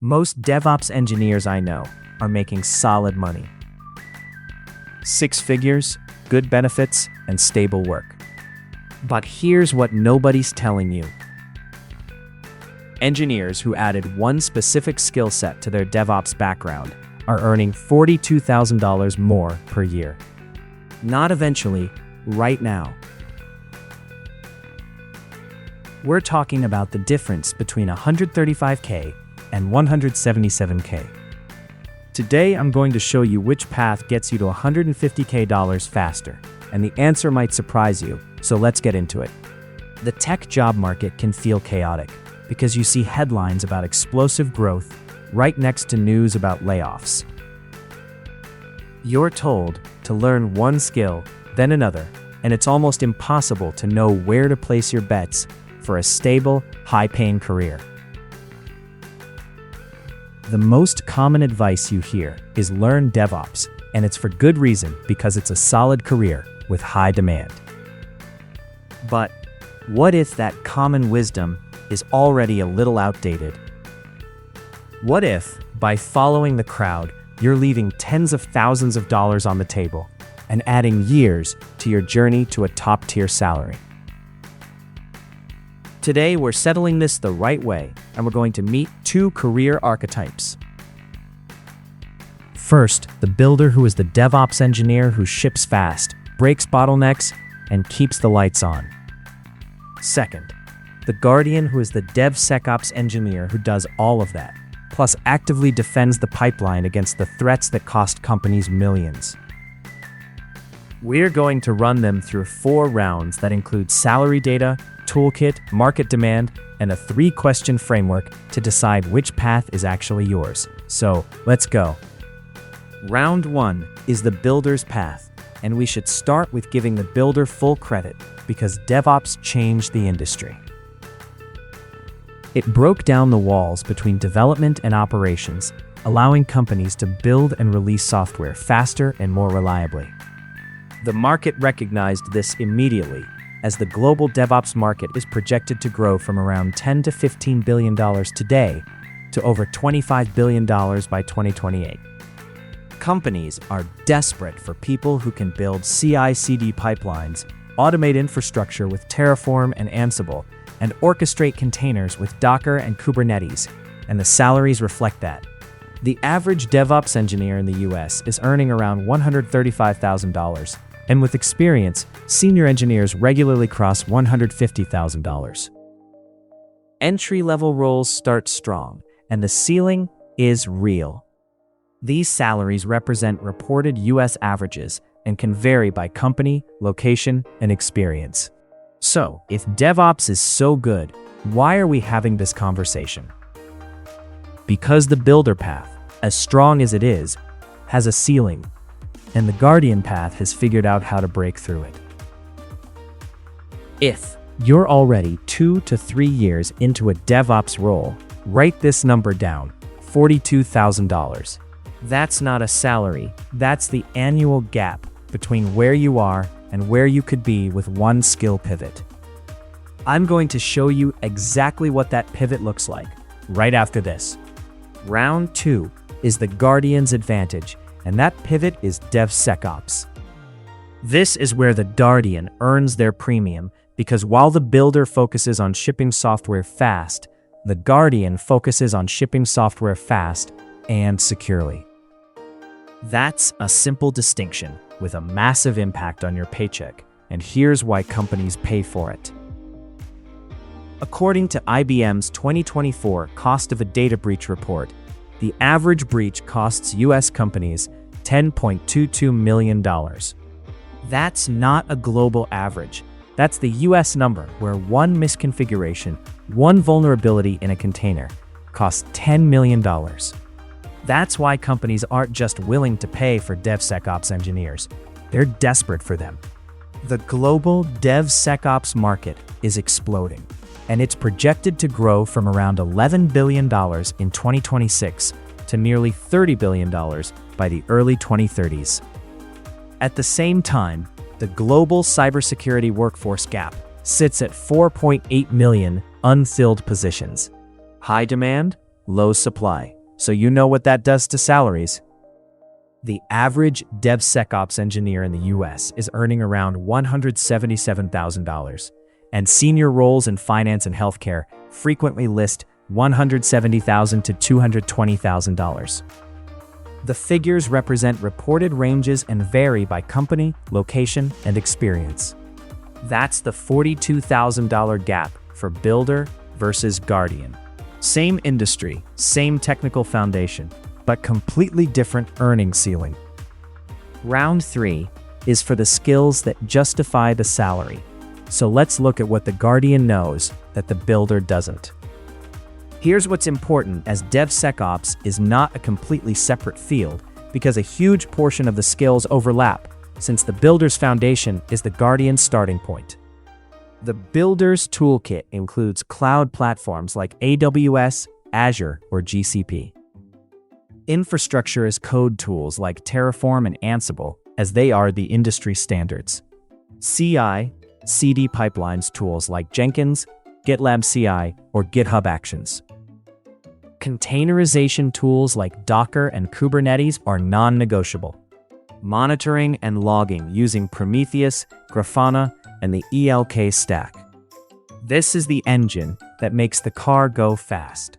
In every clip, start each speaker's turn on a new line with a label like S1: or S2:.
S1: Most DevOps engineers I know are making solid money. 6 figures, good benefits, and stable work. But here's what nobody's telling you. Engineers who added one specific skill set to their DevOps background are earning $42,000 more per year. Not eventually, right now. We're talking about the difference between $135K and $177K. Today, I'm going to show you which path gets you to $150K faster, and the answer might surprise you, so let's get into it. The tech job market can feel chaotic because you see headlines about explosive growth right next to news about layoffs. You're told to learn one skill, then another, and it's almost impossible to know where to place your bets for a stable, high-paying career. The most common advice you hear is learn DevOps, and it's for good reason because it's a solid career with high demand. But what if that common wisdom is already a little outdated? What if, by following the crowd, you're leaving tens of thousands of dollars on the table and adding years to your journey to a top-tier salary? Today, we're settling this the right way, and we're going to meet 2 career archetypes. First, the builder who is the DevOps engineer who ships fast, breaks bottlenecks, and keeps the lights on. Second, the guardian who is the DevSecOps engineer who does all of that, plus actively defends the pipeline against the threats that cost companies millions. We're going to run them through 4 rounds that include salary data, Toolkit, market demand, and a 3-question framework to decide which path is actually yours. So, let's go. Round 1 is the builder's path, and we should start with giving the builder full credit because DevOps changed the industry. It broke down the walls between development and operations, allowing companies to build and release software faster and more reliably. The market recognized this immediately, as the global DevOps market is projected to grow from around $10 to $15 billion today to over $25 billion by 2028. Companies are desperate for people who can build CI/CD pipelines, automate infrastructure with Terraform and Ansible, and orchestrate containers with Docker and Kubernetes, and the salaries reflect that. The average DevOps engineer in the US is earning around $135,000, and with experience, senior engineers regularly cross $150,000. Entry-level roles start strong, and the ceiling is real. These salaries represent reported US averages and can vary by company, location, and experience. So, if DevOps is so good, why are we having this conversation? Because the builder path, as strong as it is, has a ceiling, and the guardian path has figured out how to break through it. If you're already 2 to 3 years into a DevOps role, write this number down, $42,000. That's not a salary, that's the annual gap between where you are and where you could be with one skill pivot. I'm going to show you exactly what that pivot looks like right after this. Round 2 is the guardian's advantage, and that pivot is DevSecOps. This is where the guardian earns their premium because while the builder focuses on shipping software fast, the guardian focuses on shipping software fast and securely. That's a simple distinction with a massive impact on your paycheck, and here's why companies pay for it. According to IBM's 2024 Cost of a Data Breach report, the average breach costs US companies $10.22 million. That's not a global average. That's the US number where one misconfiguration, one vulnerability in a container, costs $10 million. That's why companies aren't just willing to pay for DevSecOps engineers. They're desperate for them. The global DevSecOps market is exploding, and it's projected to grow from around $11 billion in 2026 to nearly $30 billion by the early 2030s. At the same time, the global cybersecurity workforce gap sits at 4.8 million unfilled positions. High demand, low supply. So you know what that does to salaries. The average DevSecOps engineer in the US is earning around $177,000, and senior roles in finance and healthcare frequently list $170,000 to $220,000. The figures represent reported ranges and vary by company, location, and experience. That's the $42,000 gap for builder versus guardian. Same industry, same technical foundation, but completely different earning ceiling. Round 3 is for the skills that justify the salary. So let's look at what the guardian knows that the builder doesn't. Here's what's important, as DevSecOps is not a completely separate field because a huge portion of the skills overlap, since the builder's foundation is the guardian's starting point. The builder's toolkit includes cloud platforms like AWS, Azure, or GCP. Infrastructure as code tools like Terraform and Ansible, as they are the industry standards. CI/CD pipelines tools like Jenkins, GitLab CI, or GitHub Actions. Containerization tools like Docker and Kubernetes are non-negotiable. Monitoring and logging using Prometheus, Grafana, and the ELK stack. This is the engine that makes the car go fast.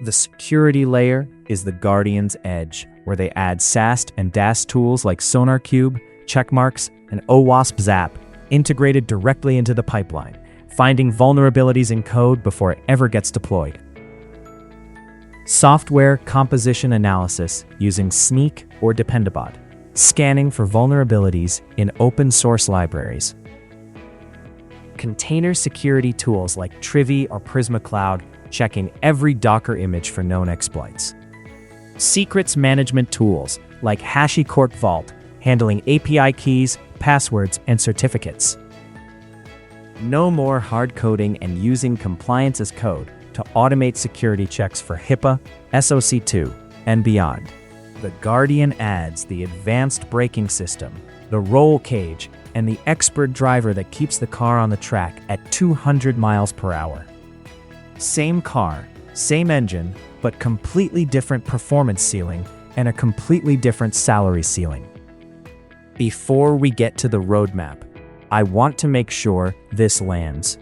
S1: The security layer is the guardian's edge, where they add SAST and DAST tools like SonarQube, Checkmarks, and OWASP Zap integrated directly into the pipeline, finding vulnerabilities in code before it ever gets deployed. Software composition analysis using Sneak or Dependabot, scanning for vulnerabilities in open source libraries. Container security tools like Trivy or Prisma Cloud, checking every Docker image for known exploits. Secrets management tools like HashiCorp Vault, handling API keys, passwords, and certificates. No more hard coding and using compliance as code to automate security checks for HIPAA, SOC2, and beyond. The Guardian adds the advanced braking system, the roll cage, and the expert driver that keeps the car on the track at 200 miles per hour. Same car, same engine, but completely different performance ceiling and a completely different salary ceiling. Before we get to the roadmap, I want to make sure this lands.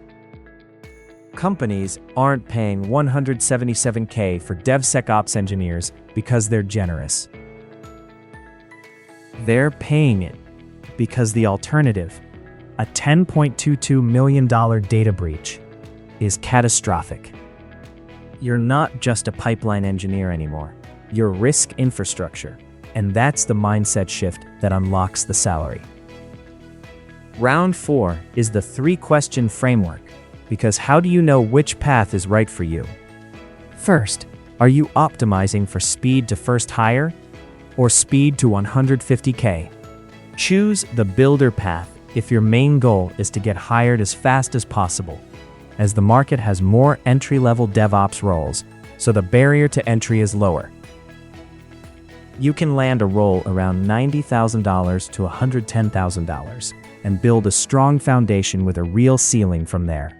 S1: Companies aren't paying $177K for DevSecOps engineers because they're generous. They're paying it because the alternative, a $10.22 million data breach, is catastrophic. You're not just a pipeline engineer anymore. You're risk infrastructure, and that's the mindset shift that unlocks the salary. Round 4 is the 3-question framework, because how do you know which path is right for you? First, are you optimizing for speed to first hire or speed to 150K? Choose the builder path if your main goal is to get hired as fast as possible, as the market has more entry-level DevOps roles, so the barrier to entry is lower. You can land a role around $90,000 to $110,000 and build a strong foundation with a real ceiling from there.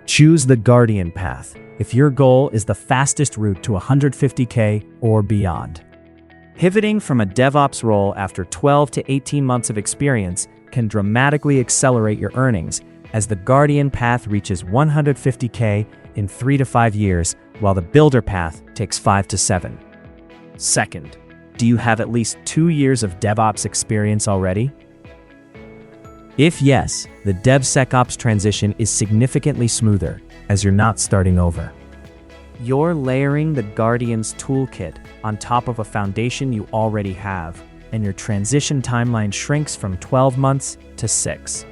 S1: Choose the Guardian path if your goal is the fastest route to 150K or beyond. Pivoting from a DevOps role after 12 to 18 months of experience can dramatically accelerate your earnings, as the Guardian path reaches 150K in 3 to 5 years, while the Builder path takes 5 to 7. Second, do you have at least 2 years of DevOps experience already? If yes, the DevSecOps transition is significantly smoother, as you're not starting over. You're layering the Guardian's toolkit on top of a foundation you already have, and your transition timeline shrinks from 12 months to 6.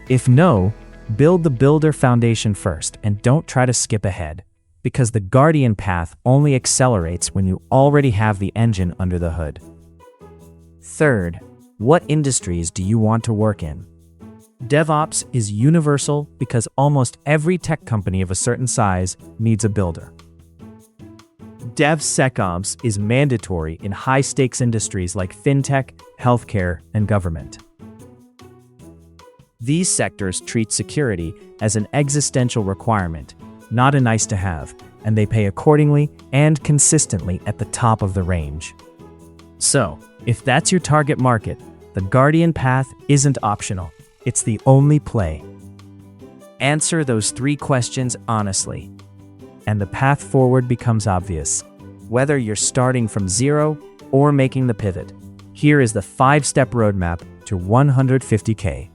S1: If no, build the Builder foundation first and don't try to skip ahead, because the Guardian path only accelerates when you already have the engine under the hood. Third, what industries do you want to work in? DevOps is universal because almost every tech company of a certain size needs a builder. DevSecOps is mandatory in high-stakes industries like fintech, healthcare, and government. These sectors treat security as an existential requirement, not a nice to have, and they pay accordingly and consistently at the top of the range. So, if that's your target market, the Guardian path isn't optional. It's the only play. Answer those 3 questions honestly, and the path forward becomes obvious. Whether you're starting from zero or making the pivot, here is the 5-step roadmap to 150K.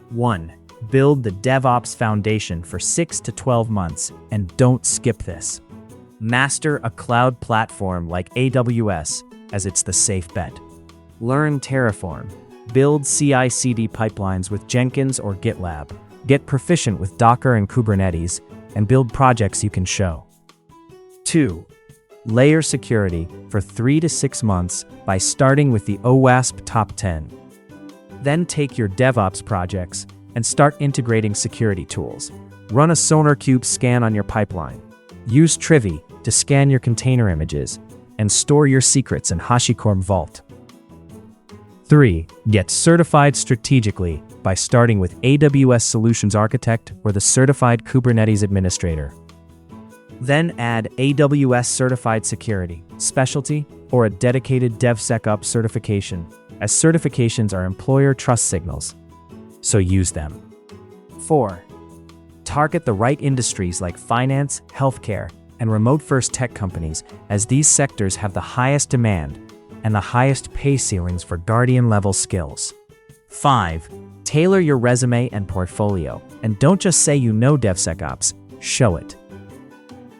S1: 1. Build the DevOps foundation for 6 to 12 months, and don't skip this. Master a cloud platform like AWS, as it's the safe bet. Learn Terraform. Build CI/CD pipelines with Jenkins or GitLab. Get proficient with Docker and Kubernetes, and build projects you can show. 2. Layer security for 3 to 6 months by starting with the OWASP Top 10. Then take your DevOps projects and start integrating security tools. Run a SonarQube scan on your pipeline. Use Trivy to scan your container images and store your secrets in HashiCorp Vault. 3. Get certified strategically by starting with AWS Solutions Architect or the Certified Kubernetes Administrator. Then add AWS Certified Security, Specialty, or a dedicated DevSecOps certification, as certifications are employer trust signals, so use them. 4. Target the right industries like finance, healthcare, and remote-first tech companies, as these sectors have the highest demand and the highest pay ceilings for Guardian-level skills. 5. Tailor your resume and portfolio, and don't just say you know DevSecOps, show it.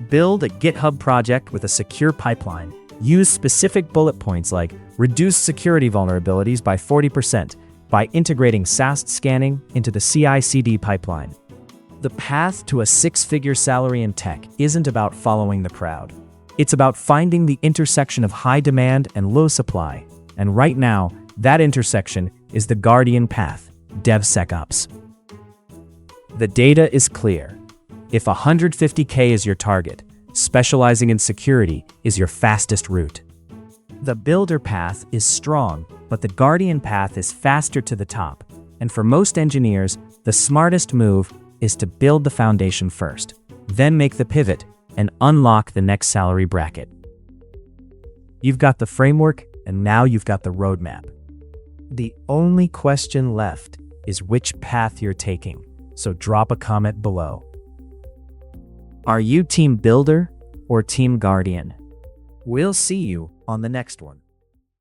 S1: Build a GitHub project with a secure pipeline. Use specific bullet points like reduce security vulnerabilities by 40% by integrating SAST scanning into the CI/CD pipeline. The path to a 6-figure salary in tech isn't about following the crowd. It's about finding the intersection of high demand and low supply. And right now, that intersection is the Guardian path, DevSecOps. The data is clear. If 150K is your target, specializing in security is your fastest route. The builder path is strong, but the Guardian path is faster to the top. And for most engineers, the smartest move is to build the foundation first, then make the pivot and unlock the next salary bracket. You've got the framework, and now you've got the roadmap. The only question left is which path you're taking, so drop a comment below. Are you Team Builder or Team Guardian? We'll see you on the next one.